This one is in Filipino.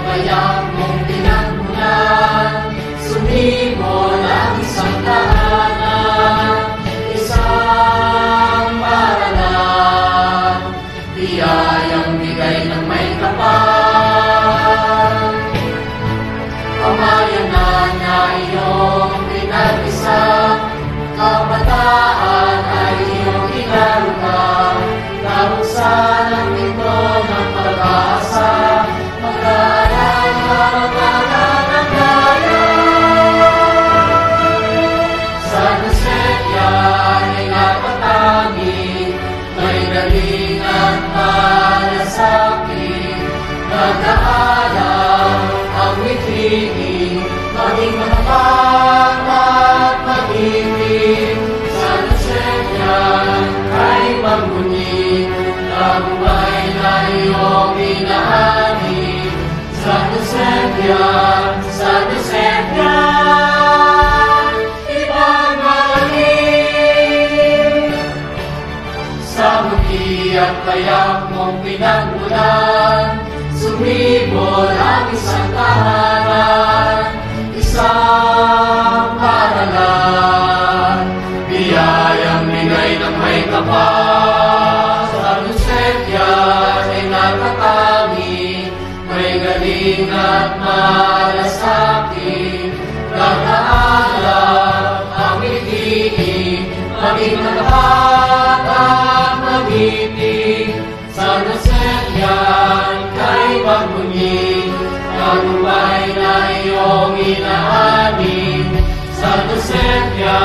payak mong pinagmulan, sumibol ang isang tahanan, isang paralan, biyayang bigay ng may kapal. Pamayanan na iyong pinag-isa, kabataan ay iyong inaruga, nabuksan ang pinto ng pag-asa, mag-aaral ka ng kaya. Sa Lucetia ay napatangi, may galing at malasakit, nag-aaral ang wikling, maging matapang at mag-ibig. Sa Lucetia ay magbunyi, tagumpay na iyong inaani. Sa Lucetia, ipagmalaking. Sa muki at payak mong pinagmulan, sumibol ang isang tahanan, isang paralan, biyayang bigay ng may kapal. Sa Lucetia ay natatangi, may galing at malasakit, nag-aaral ang itig, maging matapat at mag-ibig. Sa Lucetia kay magbunyi, tagumpay na iyong inaani. Sa Lucetia,